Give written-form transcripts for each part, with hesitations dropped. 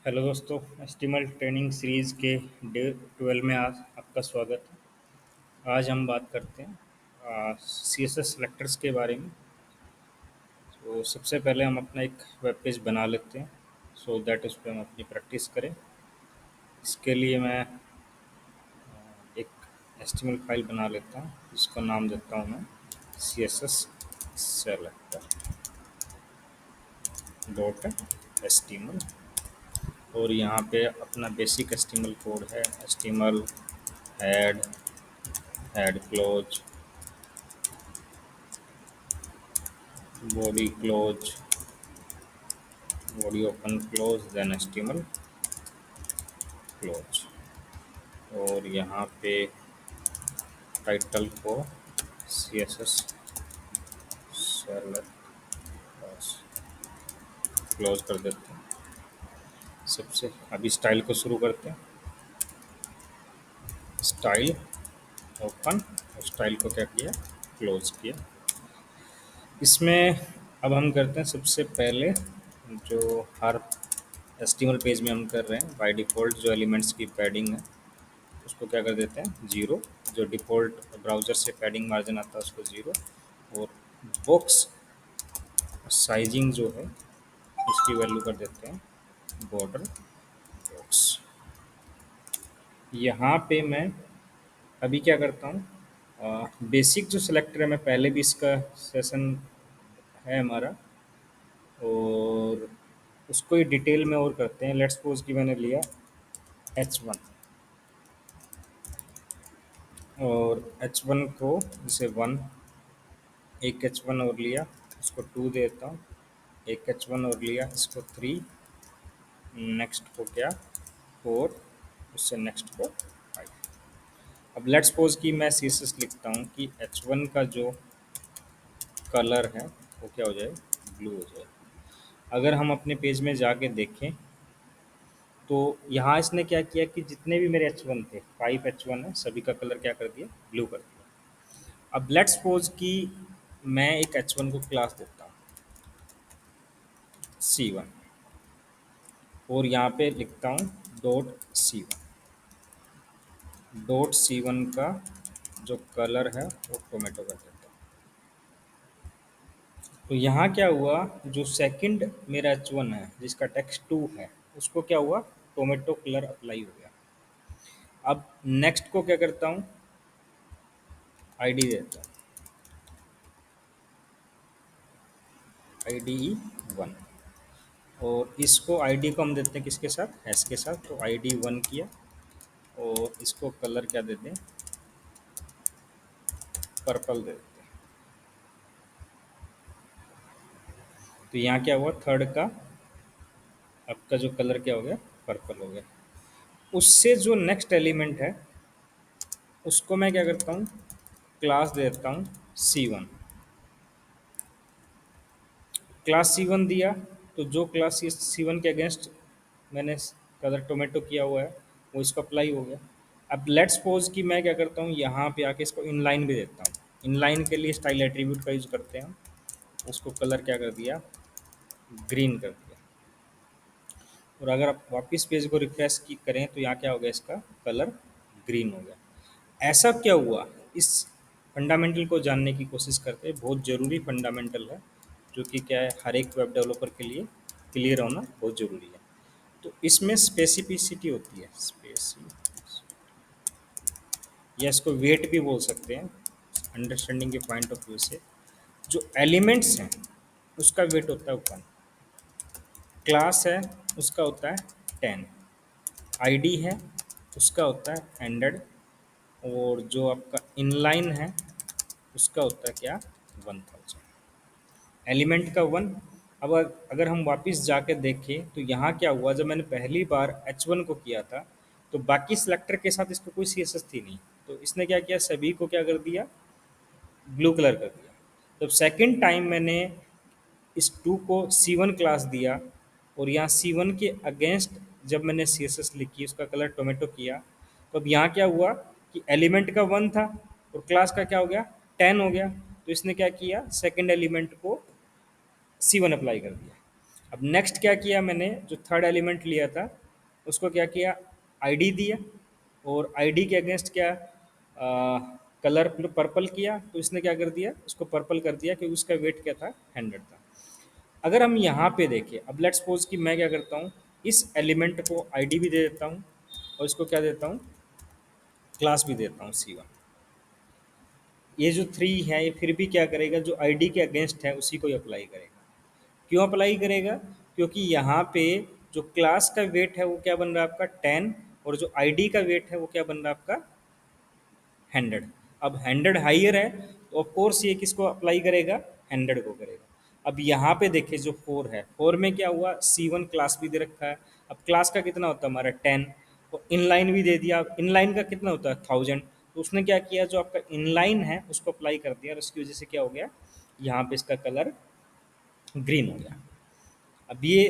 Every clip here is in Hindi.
हेलो दोस्तों, एस्टीमल ट्रेनिंग सीरीज़ के डे 12 में आज आपका स्वागत है। आज हम बात करते हैं सी एस एस सेलेक्टर्स के बारे में। तो सबसे पहले हम अपना एक वेब पेज बना लेते हैं सो दैट उस पर हम अपनी प्रैक्टिस करें। इसके लिए मैं एक एस्टीमल फाइल बना लेता हूँ जिसको नाम देता हूँ मैं C S S selector dot HTML. और यहाँ पे अपना बेसिक एस्टीमल कोड है HTML head head close body close, body open close, then HTML close। और यहाँ पे टाइटल को CSS सेलेक्ट क्लोज कर देते हैं। सबसे अभी स्टाइल को शुरू करते हैं। स्टाइल ओपन और स्टाइल को क्या किया, क्लोज किया। इसमें अब हम करते हैं सबसे पहले जो हर HTML पेज में हम कर रहे हैं बाय डिफ़ॉल्ट जो एलिमेंट्स की पैडिंग है उसको क्या कर देते हैं 0। जो डिफ़ॉल्ट ब्राउज़र से पैडिंग मार्जिन आता है उसको 0। और बॉक्स साइजिंग जो है उसकी वैल्यू कर देते हैं बॉर्डर बॉक्स। यहाँ पे मैं अभी क्या करता हूँ, बेसिक जो सिलेक्टर है मैं पहले भी इसका सेशन है हमारा और उसको ही डिटेल में और करते हैं। लेट्स सपोज कि मैंने लिया H1 और H1 को जैसे 1, एक H1 और लिया इसको 2 देता हूँ, एक H1 और लिया इसको 3, नेक्स्ट को क्या 4, उससे नेक्स्ट को 5। अब लेट्स सपोज कि मैं सी एस एस लिखता हूँ कि H1 का जो कलर है वो क्या हो जाए, ब्लू हो जाए। अगर हम अपने पेज में जाके देखें तो यहाँ इसने क्या किया कि जितने भी मेरे H1 थे 5 H1 है, सभी का कलर क्या कर दिया, ब्लू कर दिया। अब लेट्स सपोज कि मैं एक H1 को क्लास देता हूँ C1 और यहाँ पे लिखता हूँ डॉट सी वन का जो कलर है वो टोमेटो कर देता हूँ। तो यहाँ क्या हुआ, जो सेकंड मेरा H1 है जिसका टेक्स्ट 2 है उसको क्या हुआ, टोमेटो कलर अप्लाई हो गया। अब नेक्स्ट को क्या करता हूँ, आईडी देता हूँ ID1 और इसको आईडी को हम देते हैं किसके साथ, एस के साथ। तो ID1 किया और इसको कलर क्या देते हैं, पर्पल दे देते हैं। तो यहाँ क्या हुआ, थर्ड का आपका जो कलर क्या हो गया, पर्पल हो गया। उससे जो नेक्स्ट एलिमेंट है उसको मैं क्या करता हूँ, क्लास दे देता हूँ C1। क्लास C1 दिया तो जो क्लास C1 के अगेंस्ट मैंने कलर टोमेटो किया हुआ है वो इसको अप्लाई हो गया। अब लेट्स सपोज कि मैं क्या करता हूँ, यहाँ पे आके इसको इनलाइन भी देता हूँ। इनलाइन के लिए स्टाइल एट्रीब्यूट का यूज़ करते हैं हम। उसको कलर क्या कर दिया, ग्रीन कर दिया। और अगर आप वापस पेज को रिफ्रेश की करें तो यहाँ क्या हो गया, इसका कलर ग्रीन हो गया। ऐसा क्या हुआ, इस फंडामेंटल को जानने की कोशिश करते हैं। बहुत ज़रूरी फंडामेंटल है जो कि क्या है, हर एक वेब डेवलपर के लिए क्लियर होना बहुत ज़रूरी है। तो इसमें स्पेसिफिसिटी होती है, या इसको वेट भी बोल सकते हैं अंडरस्टैंडिंग के पॉइंट ऑफ व्यू से। जो एलिमेंट्स हैं उसका वेट होता है 1, क्लास है उसका होता है 10, आईडी है उसका होता है 100 और जो आपका इनलाइन है उसका होता है क्या, 1000। एलिमेंट का 1। अब अगर हम वापस जाके देखें तो यहाँ क्या हुआ, जब मैंने पहली बार H1 को किया था तो बाकी सिलेक्टर के साथ इसको कोई CSS थी नहीं। तो इसने क्या किया, सभी को क्या कर दिया, ब्लू कलर कर दिया। जब सेकंड टाइम मैंने इस 2 को C1 क्लास दिया और यहाँ C1 के अगेंस्ट जब मैंने CSS लिखी उसका कलर टोमेटो किया, तो अब यहाँ क्या हुआ कि एलिमेंट का 1 था और क्लास का क्या हो गया, 10 हो गया। तो इसने क्या किया, सेकंड एलिमेंट को C1 अप्लाई कर दिया। अब नेक्स्ट क्या किया मैंने, जो थर्ड एलिमेंट लिया था उसको क्या किया, आईडी दिया, और आईडी के अगेंस्ट क्या कलर पर्पल किया, तो इसने क्या कर दिया, उसको पर्पल कर दिया क्योंकि उसका वेट क्या था, 100 था। अगर हम यहाँ पे देखें, अब लेट्स सपोज कि मैं क्या करता हूँ, इस एलिमेंट को आईडी भी दे देता हूँ और इसको क्या देता हूँ, क्लास भी देता हूँ C1। ये जो 3 है ये फिर भी क्या करेगा, जो आईडी के अगेंस्ट है उसी को ही अप्लाई करेगा। क्यों अप्लाई करेगा, क्योंकि यहाँ पे जो क्लास का वेट है वो क्या बन रहा है आपका 10, और जो आईडी का वेट है वो क्या बन रहा है आपका 100। अब 100 हाइयर है तो ऑफ कोर्स ये किसको अप्लाई करेगा, 100 को करेगा। अब यहाँ पे देखिए जो 4 है, 4 में क्या हुआ, C1 क्लास भी दे रखा है। अब क्लास का कितना होता है हमारा 10, तो इनलाइन भी दे दिया। अब इनलाइन का कितना होता है 1000, तो उसने क्या किया, जो आपका इनलाइन है उसको अप्लाई कर दिया, और उसकी वजह से क्या हो गया, यहाँ पे इसका कलर ग्रीन हो गया। अब ये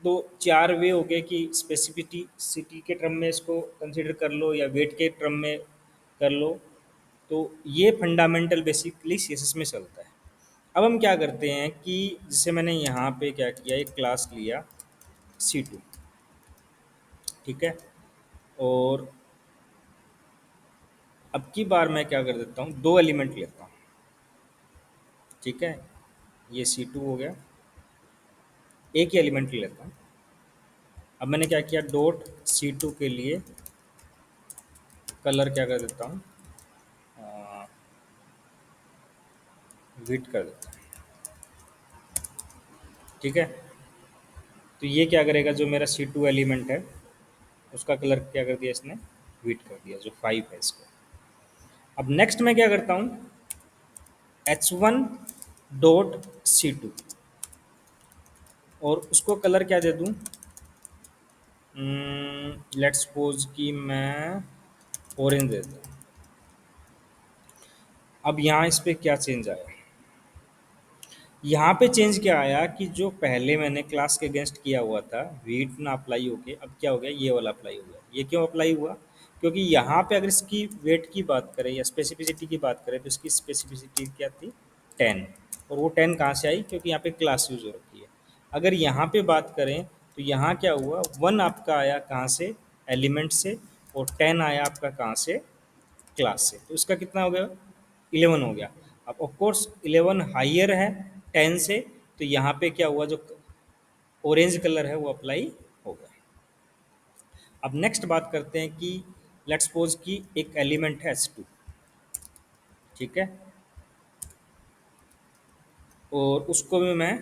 दो चार वे हो गए कि स्पेसिफिसिटी के टर्म में इसको कंसिडर कर लो या वेट के टर्म में कर लो। तो ये फंडामेंटल बेसिकली सीएसएस में चलता है। अब हम क्या करते हैं कि जैसे मैंने यहाँ पे क्या किया, एक क्लास लिया C2, ठीक है, और अब की बार मैं क्या कर देता हूँ, दो एलिमेंट लेता हूँ, ठीक है, ये C2 हो गया, एक ही एलिमेंट लेता हूँ। अब मैंने क्या किया, डॉट C2 के लिए कलर क्या कर देता हूँ, विट कर देता हूँ, ठीक है। तो ये क्या करेगा, जो मेरा C2 एलिमेंट है उसका कलर क्या कर दिया इसने, विट कर दिया, जो 5 है इसको। अब नेक्स्ट मैं क्या करता हूँ, H1 डॉट C2, और उसको कलर क्या दे दूँ, लेट्स सपोज कि मैं ऑरेंज दे दूँ। अब यहाँ इस पे क्या चेंज आया, यहाँ पे चेंज क्या आया कि जो पहले मैंने क्लास के अगेंस्ट किया हुआ था वेट ना अप्लाई होके, अब क्या हो गया, ये वाला अप्लाई हो गया। ये क्यों अप्लाई हुआ, क्योंकि यहाँ पे अगर इसकी वेट की बात करें या स्पेसिफिसिटी की बात करें तो इसकी स्पेसिफिसिटी क्या थी, 10, और वो 10 कहाँ से आई, क्योंकि यहाँ पे क्लास यूज हो रखी है। अगर यहाँ पे बात करें तो यहाँ क्या हुआ, 1 आपका आया कहाँ से, एलिमेंट से, और 10 आया आपका कहाँ से, क्लास से। तो इसका कितना हो गया, 11 हो गया। अब ऑफ कोर्स 11 हाइयर है 10 से, तो यहाँ पे क्या हुआ, जो ऑरेंज कलर है वो अप्लाई हो गया। अब नेक्स्ट बात करते हैं कि लेट्स सपोज कि एक एलिमेंट है S2, ठीक है, और उसको भी मैं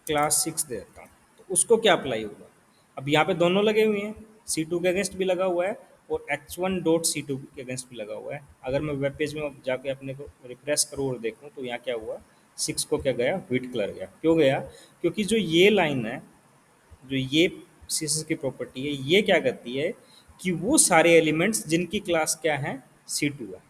क्लास 6 दे देता हूँ, तो उसको क्या अप्लाई होगा। अब यहाँ पे दोनों लगे हुए हैं, C2 के अगेंस्ट भी लगा हुआ है और H1 डॉट C2 के अगेंस्ट भी लगा हुआ है। अगर मैं वेब पेज में जाके अपने को रिफ्रेश करूँ और देखूँ तो यहाँ क्या हुआ, 6 को क्या गया, विट कलर गया। क्यों गया, क्योंकि जो ये लाइन है, जो ये सीएसएस की प्रॉपर्टी है, ये क्या करती है कि वो सारे एलिमेंट्स जिनकी क्लास क्या है, C2 है,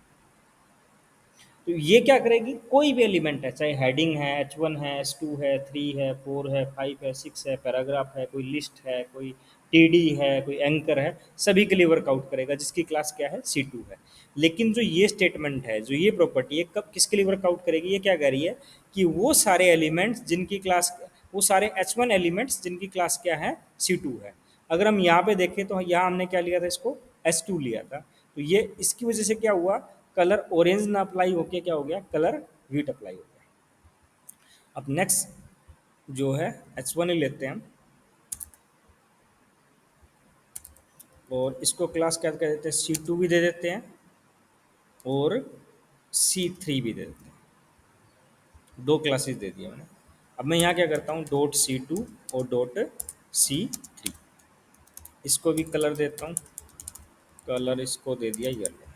तो ये क्या करेगी, कोई भी एलिमेंट है, चाहे हेडिंग है, H1 है, S2 है, 3 है, 4 है, 5 है, 6 है, पैराग्राफ है, कोई लिस्ट है, कोई टीडी है, कोई एंकर है, सभी के लिए वर्कआउट करेगा जिसकी क्लास क्या है, C2 है। लेकिन जो ये स्टेटमेंट है, जो ये प्रॉपर्टी है, कब किसके लिए वर्कआउट करेगी, ये क्या कह रही है कि वो सारे एलिमेंट्स जिनकी क्लास, वो सारे H1 एलिमेंट्स जिनकी क्लास क्या है, C2 है। अगर हम यहाँ पे देखें तो यहाँ हमने क्या लिया था, इसको S2 लिया था, तो ये इसकी वजह से क्या हुआ, कलर ऑरेंज ना अप्लाई होके क्या हो गया, कलर व्हीट अप्लाई हो गया। अब नेक्स्ट जो है H1 ही लेते हैं हम, और इसको क्लास क्या कह देते हैं, C2 भी दे देते हैं और C3 भी दे देते हैं। दो क्लासेस दे दिए मैंने। अब मैं यहाँ क्या करता हूँ, डॉट C2 और डॉट C3, इसको भी कलर देता हूँ, कलर इसको दे दिया येलो।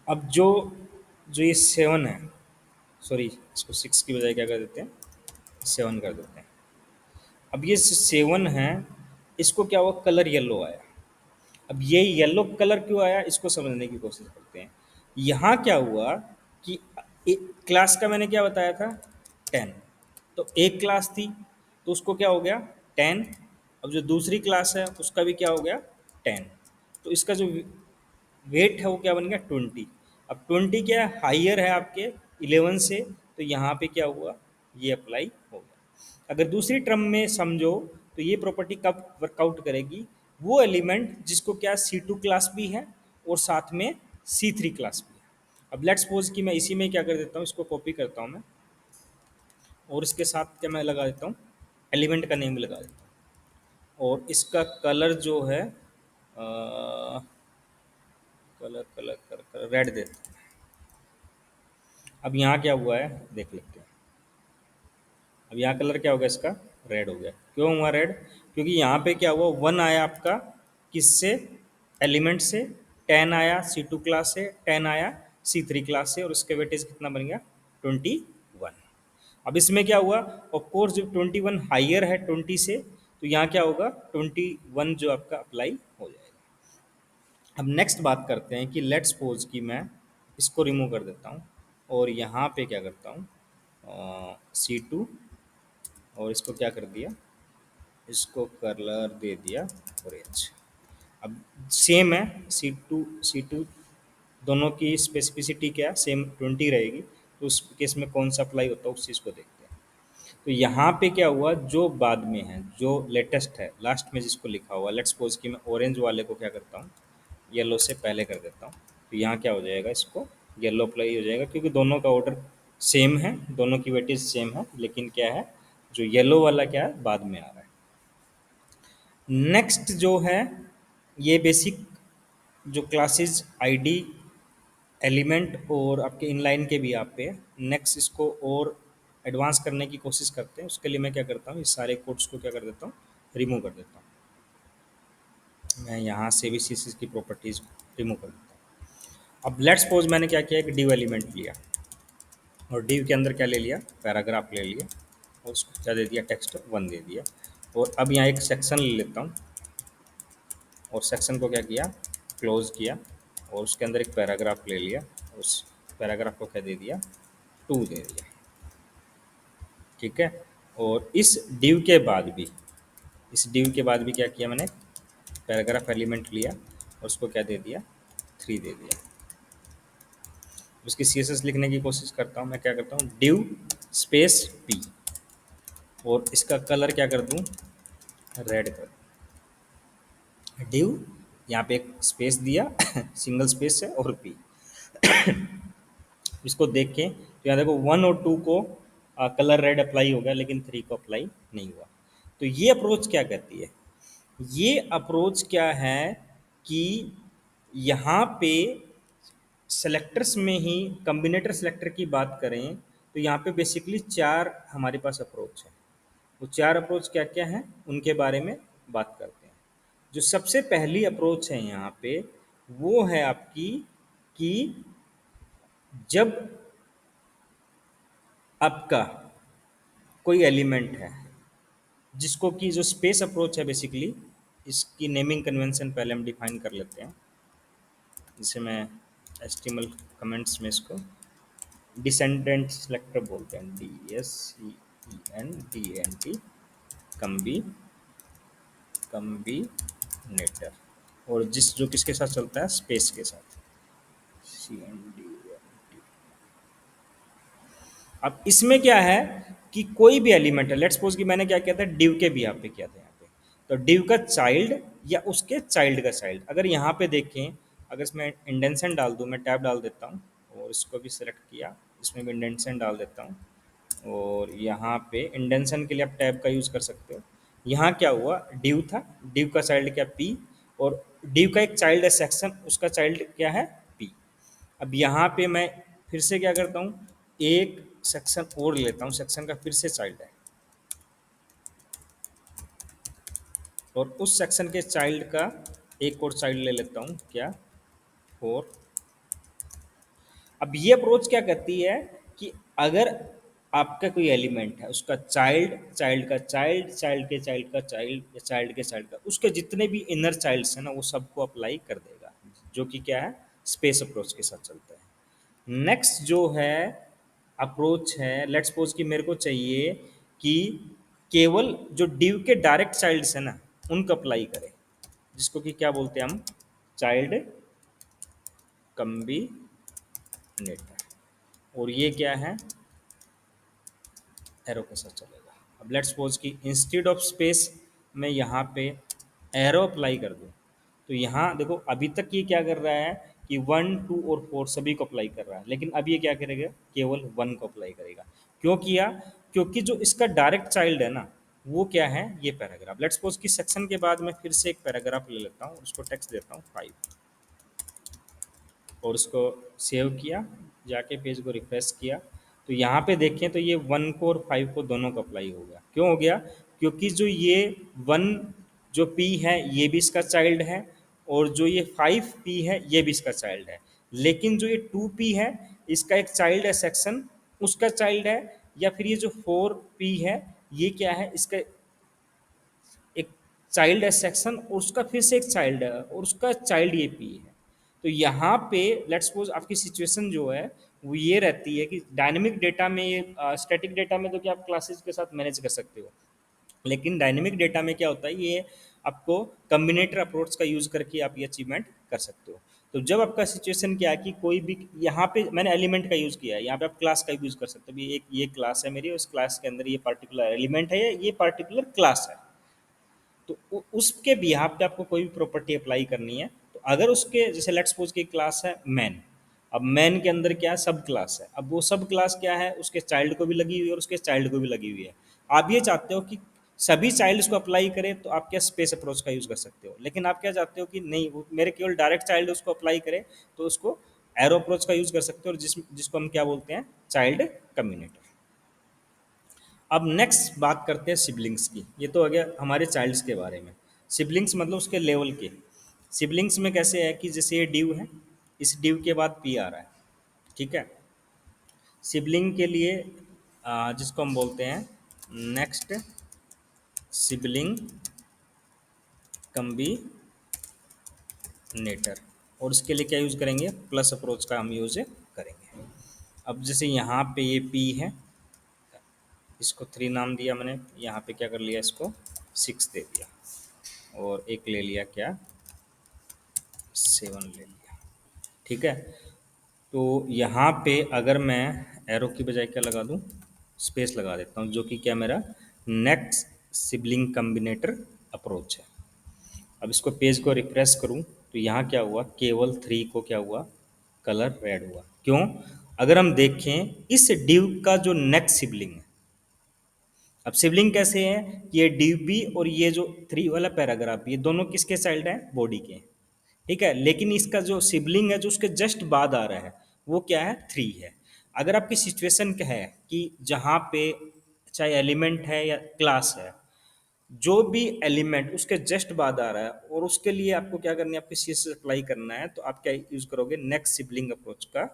अब जो जो ये 7 है, सॉरी इसको 6 की बजाय क्या कर देते हैं, 7 कर देते हैं। अब ये 7 है, इसको क्या हुआ, कलर येलो आया। अब ये येलो कलर क्यों आया, इसको समझने की कोशिश करते हैं। यहाँ क्या हुआ कि क्लास का मैंने क्या बताया था, 10, तो एक क्लास थी तो उसको क्या हो गया, 10। अब जो दूसरी क्लास है उसका भी क्या हो गया, 10। तो इसका जो वेट है वो क्या बन गया, 20। अब 20 क्या है, हाइयर है आपके 11 से, तो यहाँ पे क्या हुआ, ये अप्लाई हो गया। अगर दूसरी टर्म में समझो तो ये प्रॉपर्टी कब वर्कआउट करेगी, वो एलिमेंट जिसको क्या C2 क्लास भी है और साथ में C3 क्लास भी है। अब लेट्स सपोज कि मैं इसी में क्या कर देता हूँ, इसको कॉपी करता हूँ मैं और इसके साथ क्या मैं लगा देता हूँ, एलिमेंट का नेम लगा देता हूँ और इसका कलर जो है कलर कलर कर कर रेड देते हैं। अब यहाँ क्या हुआ है देख लेते हैं। अब यहाँ कलर क्या हो गया इसका, रेड हो गया। क्यों हुआ रेड, क्योंकि यहाँ पे क्या हुआ, 1 आया आपका किससे, एलिमेंट से, 10 आया C2 क्लास से, 10 आया C3 क्लास से और उसके वेटेज कितना बन गया 21। अब इसमें क्या हुआ, ऑफ कोर्स जब 21 हाइयर है 20 से तो यहाँ क्या होगा 21 जो आपका अप्लाई हो जाएगा। अब नेक्स्ट बात करते हैं कि लेट्स सपोज कि मैं इसको रिमूव कर देता हूँ और यहाँ पे क्या करता हूँ C2 और इसको क्या कर दिया, इसको कलर दे दिया ऑरेंज। अब सेम है C2 दोनों की स्पेसिफिसिटी क्या सेम 20 रहेगी, तो उस केस में कौन सा अप्लाई होता है उस चीज़ को देखते हैं। तो यहाँ पे क्या हुआ, जो बाद में है जो लेटेस्ट है लास्ट में जिसको लिखा हुआ, लेट्स सपोज कि मैं ऑरेंज वाले को क्या करता हूँ येलो से पहले कर देता हूँ, तो यहाँ क्या हो जाएगा, इसको येलो अप्लाई हो जाएगा क्योंकि दोनों का ऑर्डर सेम है, दोनों की वेटेज सेम है, लेकिन क्या है जो येलो वाला क्या है बाद में आ रहा है। नेक्स्ट जो है ये बेसिक जो क्लासेस आईडी एलिमेंट और आपके इनलाइन के भी आप पे। नेक्स्ट इसको और एडवांस करने की कोशिश करते हैं, उसके लिए मैं क्या करता हूँ, इस सारे कोड्स को क्या कर देता हूँ, रिमूव कर देता हूँ। मैं यहाँ से भी CSS की प्रॉपर्टीज रिमूव कर देता हूँ। अब लेट्स सपोज मैंने क्या किया, एक डिव एलिमेंट लिया और डिव के अंदर क्या ले लिया, पैराग्राफ ले लिया और उसको क्या दे दिया, text1 दे दिया। और अब यहाँ एक सेक्शन ले लेता हूँ और सेक्शन को क्या किया, क्लोज किया और उसके अंदर एक पैराग्राफ ले लिया, उस पैराग्राफ को क्या दे दिया, 2 दे दिया। ठीक है, और इस डिव के बाद भी, इस डिव के बाद भी क्या किया मैंने, पैराग्राफ एलिमेंट लिया और उसको क्या दे दिया, 3 दे दिया। उसकी CSS लिखने की कोशिश करता हूँ, मैं क्या करता हूँ, डिव स्पेस p और इसका कलर क्या कर दूँ, रेड कर दूँ। डिव यहाँ पे एक स्पेस दिया सिंगल स्पेस है और p, इसको देख के तो यहाँ देखो 1 और 2 को कलर रेड अप्लाई हो गया लेकिन 3 को अप्लाई नहीं हुआ। तो ये अप्रोच क्या कहती है, ये अप्रोच क्या है कि यहाँ पे सेलेक्टर्स में ही कम्बिनेटर सेलेक्टर की बात करें तो यहाँ पे बेसिकली 4 हमारे पास अप्रोच है। वो 4 अप्रोच क्या क्या हैं उनके बारे में बात करते हैं। जो सबसे पहली अप्रोच है यहाँ पे वो है आपकी कि जब आपका कोई एलिमेंट है जिसको कि जो स्पेस अप्रोच है बेसिकली, इसकी नेमिंग कन्वेंशन पहले हम डिफाइन कर लेते हैं। जिसे मैं HTML कमेंट्स में इसको डिसेंडेंट सेलेक्टर बोलते हैं, DSCENDENT कम्बिनेटर, और जिस जो किसके साथ चलता है, स्पेस के साथ, CNDENT। अब इसमें क्या है कि कोई भी एलिमेंट है, लेट्स सपोज कि मैंने क्या किया था, डिव के भी यहाँ पे किया था, यहाँ पे तो डिव का चाइल्ड या उसके चाइल्ड का चाइल्ड, अगर यहाँ पे देखें, अगर इसमें इंडेंशन डाल दूँ, मैं टैब डाल देता हूँ और इसको भी सिलेक्ट किया, इसमें भी इंडेंशन डाल देता हूँ और यहाँ पे इंडेंशन के लिए आप टैब का यूज़ कर सकते हो। यहाँ क्या हुआ, डिव था, डिव का चाइल्ड क्या पी, और डिव का एक चाइल्ड है सेक्शन, उसका चाइल्ड क्या है पी। अब यहाँ पे मैं फिर से क्या करता हूँ, एक सेक्शन और लेता हूँ, सेक्शन का फिर से चाइल्ड है और उस सेक्शन के चाइल्ड का एक और चाइल्ड ले लेता हूँ, क्या, 4। अब ये अप्रोच क्या कहती है कि अगर आपका कोई एलिमेंट है, उसका चाइल्ड, चाइल्ड का चाइल्ड, चाइल्ड के चाइल्ड का चाइल्ड या चाइल्ड के चाइल्ड का, उसके जितने भी इनर चाइल्ड्स हैं ना वो सबको अप्लाई कर देगा, जो कि क्या है, स्पेस अप्रोच के साथ चलता है। नेक्स्ट जो है अप्रोच है, लेट्स सपोज कि मेरे को चाहिए कि केवल जो डिव के डायरेक्ट चाइल्ड्स है ना उनको अप्लाई करें, जिसको कि क्या बोलते हैं हम, चाइल्ड कम्बिनेटर। और ये क्या है, एरो के साथ चलेगा। अब लेट्स सपोज कि इंस्टेड ऑफ स्पेस मैं यहाँ पे एरो अप्लाई कर दूँ, तो यहाँ देखो अभी तक ये क्या कर रहा है कि 1 2 और 4 सभी को अप्लाई कर रहा है, लेकिन अब ये क्या करेगा, केवल 1 को अप्लाई करेगा। क्यों किया? क्योंकि जो इसका डायरेक्ट चाइल्ड है ना, वो क्या है, ये पैराग्राफ। लेट्स सपोज कि सेक्शन के बाद मैं फिर से एक पैराग्राफ ले लेता हूँ, उसको टेक्स्ट देता हूँ 5, और उसको सेव किया, जाके पेज को रिफ्रेश किया, तो यहाँ पे देखें तो ये 1 को और 5 को दोनों को अप्लाई हो गया। क्यों हो गया? क्योंकि जो ये 1 जो पी है ये भी इसका चाइल्ड है, और जो ये 5 पी है ये भी इसका चाइल्ड है। लेकिन जो ये 2 पी है इसका एक चाइल्ड है सेक्शन, उसका चाइल्ड है, या फिर ये जो 4 पी है ये क्या है, इसका एक चाइल्ड है सेक्शन, और उसका फिर से एक चाइल्ड है, और उसका चाइल्ड ये पी है। तो यहाँ पे लेट्स सपोज आपकी सिचुएशन जो है वो ये रहती है कि डायनेमिक डेटा में ये स्टैटिक डेटा में तो क्या आप क्लासेस के साथ मैनेज कर सकते हो, लेकिन डायनेमिक डेटा में क्या होता है, ये आपको कम्बिनेटर अप्रोच का यूज़ करके आप ये अचीवमेंट कर सकते हो। तो जब आपका सिचुएशन क्या है कि कोई भी, यहाँ पे मैंने एलिमेंट का यूज़ किया है, यहाँ पे आप क्लास का यूज़ कर सकते हो। भी एक ये क्लास है मेरी, उस क्लास के अंदर ये पर्टिकुलर एलिमेंट है, ये पर्टिकुलर क्लास है। तो उसके बिहाफ पे आपको कोई भी प्रॉपर्टी अप्लाई करनी है, तो अगर उसके जैसे लेट्स सपोज की क्लास है मैन, अब मैन के अंदर क्या है, सब क्लास है। अब वो सब क्लास क्या है, उसके चाइल्ड को भी लगी हुई है और उसके चाइल्ड को भी लगी हुई है। आप ये चाहते हो कि सभी चाइल्ड्स को अप्लाई करें, तो आप क्या स्पेस अप्रोच का यूज़ कर सकते हो। लेकिन आप क्या चाहते हो कि नहीं, वो मेरे केवल डायरेक्ट चाइल्ड उसको अप्लाई करे, तो उसको एरो अप्रोच का यूज़ कर सकते हो, और जिसको हम क्या बोलते हैं, चाइल्ड कम्युनेटर। अब नेक्स्ट बात करते हैं सिबलिंग्स की। ये तो हो गया हमारे चाइल्ड्स के बारे में। सिबलिंग्स मतलब उसके लेवल के। सिबलिंग्स में कैसे है कि जैसे ये ड्यू है, इस ड्यू के बाद पी आ रहा है, ठीक है। सिबलिंग के लिए जिसको हम बोलते हैं नेक्स्ट सिबलिंग कम्बिनेटर, और उसके लिए क्या यूज़ करेंगे, प्लस अप्रोच का हम यूज़ करेंगे। अब जैसे यहाँ पे ये पी है, इसको 3 नाम दिया मैंने, यहाँ पे क्या कर लिया, इसको 6 दे दिया, और एक ले लिया क्या, 7 ले लिया, ठीक है। तो यहाँ पे अगर मैं एरो की बजाय क्या लगा दूँ, स्पेस लगा देता हूँ, जो कि क्या मेरा नेक्स्ट सिबलिंग कम्बिनेटर अप्रोच है। अब इसको पेज को रिफ्रेश करूँ, तो यहाँ क्या हुआ, केवल 3 को क्या हुआ, कलर रेड हुआ। क्यों? अगर हम देखें इस डिव का जो नेक्स्ट सिबलिंग है, अब सिबलिंग कैसे है, ये डी बी और ये जो 3 वाला पैराग्राफ, ये दोनों किसके चाइल्ड हैं, बॉडी के, ठीक है। लेकिन इसका जो सिबलिंग है जो उसके जस्ट बाद आ रहा है, वो क्या है, 3 है। अगर आपकी सिचुएशन क्या है कि जहाँ पे चाहे एलिमेंट है या क्लास है, जो भी एलिमेंट उसके जस्ट बाद आ रहा है और उसके लिए आपको क्या करना है, आपके सी एस अप्लाई करना है, तो आप क्या यूज करोगे, नेक्स्ट सिबलिंग अप्रोच का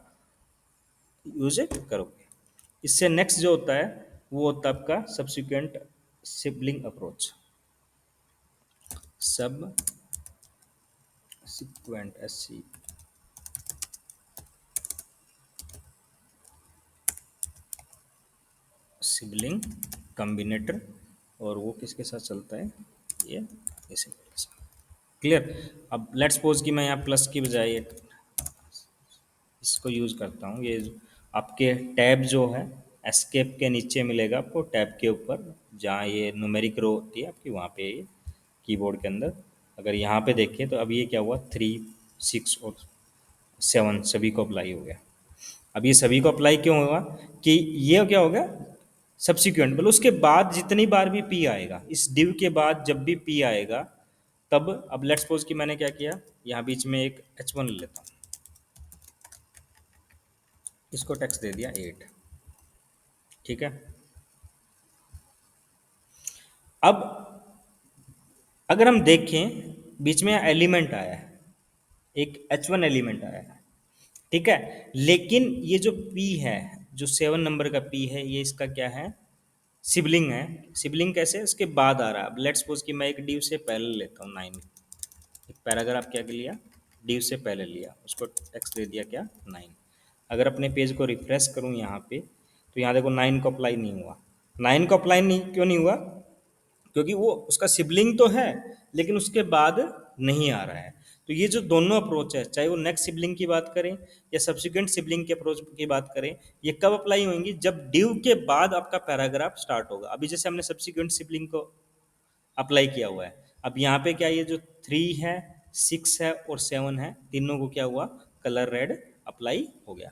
यूज करोगे। इससे नेक्स्ट जो होता है वो होता है आपका सब्सिक्वेंट सिबलिंग अप्रोच, सब सिक्वेंट एस सी सिबलिंग कम्बिनेटर, और वो किसके साथ चलता है, ये इसी के साथ। क्लियर? अब लेट्स सपोज कि मैं यहाँ प्लस की बजाय इसको यूज़ करता हूँ, ये आपके टैब जो है एस्केप के नीचे मिलेगा आपको, टैब के ऊपर जहाँ ये न्यूमेरिक रो होती है आपकी, वहाँ पे ये कीबोर्ड के अंदर अगर यहाँ पे देखें, तो अब ये क्या हुआ, 3 6 और 7 सभी को अप्लाई हो गया। अब ये सभी को अप्लाई क्यों होगा, कि ये क्या होगा, सब्सिक्वेंट मतलब उसके बाद जितनी बार भी पी आएगा, इस डिव के बाद जब भी पी आएगा तब, अब लेट्स सपोज कि मैंने क्या किया, यहाँ बीच में एक H1 ले लेता हूँ, इसको टेक्स्ट दे दिया 8, ठीक है। अब अगर हम देखें बीच में एलिमेंट आया है, एक H1 एलिमेंट आया है, ठीक है। लेकिन ये जो P है, जो 7 नंबर का P है, ये इसका क्या है, सिबलिंग है। सिबलिंग कैसे, इसके बाद आ रहा है। अब लेट्स सपोज कि मैं एक ड्यू से पहले लेता हूँ 9, एक पैराग्राफ क्या लिया, ड्यू से पहले लिया, उसको टेक्स्ट दे दिया क्या, 9। अगर अपने पेज को रिफ्रेश करूँ यहाँ पे, तो यहाँ देखो 9 को अप्लाई नहीं हुआ। 9 को अप्लाई नहीं क्यों नहीं हुआ, क्योंकि वो उसका सिबलिंग तो है लेकिन उसके बाद नहीं आ रहा है। तो ये जो दोनों अप्रोच है, चाहे वो नेक्स्ट सिबलिंग की बात करें या सब्सिक्वेंट सिबलिंग के अप्रोच की बात करें, ये कब अप्लाई होंगी? जब ड्यू के बाद आपका पैराग्राफ स्टार्ट होगा। अभी जैसे हमने सब्सिक्वेंट सिबलिंग को अप्लाई किया हुआ है, अब यहाँ पे क्या, ये जो 3 है, 6 है और 7 है, तीनों को क्या हुआ, कलर रेड अप्लाई हो गया।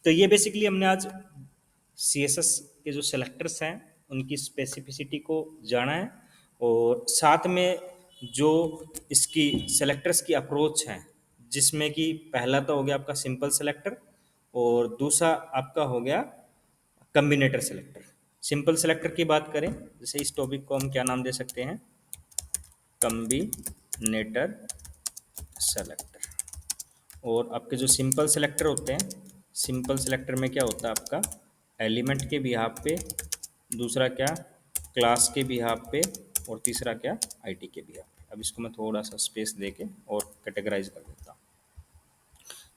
तो ये बेसिकली हमने आज CSS के जो सेलेक्टर्स हैं उनकी स्पेसिफिसिटी को जाना है, और साथ में जो इसकी सेलेक्टर्स की अप्रोच है, जिसमें कि पहला तो हो गया आपका सिंपल सेलेक्टर और दूसरा आपका हो गया कम्बिनेटर सेलेक्टर। सिंपल सेलेक्टर की बात करें, जैसे इस टॉपिक को हम क्या नाम दे सकते हैं, कम्बिनेटर सेलेक्टर। और आपके जो सिंपल सेलेक्टर होते हैं, सिंपल सेलेक्टर में क्या होता है आपका, एलिमेंट के बिहाफ पे, दूसरा क्या, क्लास के बिहाफ पे, और तीसरा क्या, आईडी के बिहाफ पे। अब इसको मैं थोड़ा सा स्पेस दे के और कैटेगराइज कर देता हूँ।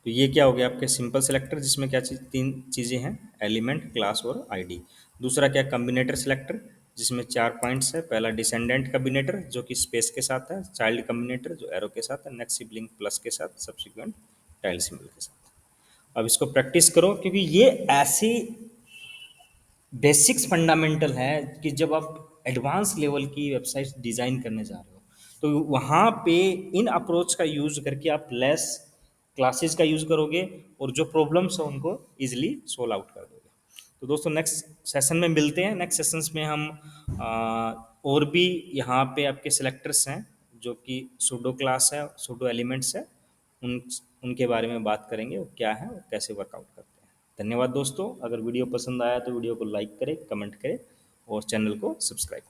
तो ये क्या हो गया आपके सिंपल सेलेक्टर, जिसमें क्या चीज़, तीन चीज़ें हैं, एलिमेंट, क्लास और आईडी। दूसरा क्या, कम्बिनेटर सेलेक्टर, जिसमें 4 पॉइंट्स है। पहला डिसेंडेंट कम्बिनेटर जो कि स्पेस के साथ है, चाइल्ड कम्बिनेटर जो एरो के साथ है, नेक्स्ट सिबलिंग प्लस के साथ, सब्सिक्वेंट टाइल सिंबल के साथ। अब इसको प्रैक्टिस करो, क्योंकि ये ऐसी बेसिक्स फंडामेंटल है कि जब आप एडवांस लेवल की वेबसाइट डिज़ाइन करने जा रहे हो, तो वहाँ पे इन अप्रोच का यूज़ करके आप लेस क्लासेस का यूज़ करोगे और जो प्रॉब्लम्स हैं उनको इजीली सोल्व आउट कर दोगे। तो दोस्तों नेक्स्ट सेशन में मिलते हैं। नेक्स्ट सेशंस में हम और भी यहाँ पे आपके सेलेक्टर्स हैं जो कि सूडो क्लास है, सूडो एलिमेंट्स है, उन उनके बारे में बात करेंगे, वो क्या है और कैसे वर्कआउट करते हैं। धन्यवाद दोस्तों। अगर वीडियो पसंद आया तो वीडियो को लाइक करें, कमेंट करें और चैनल को सब्सक्राइब करें।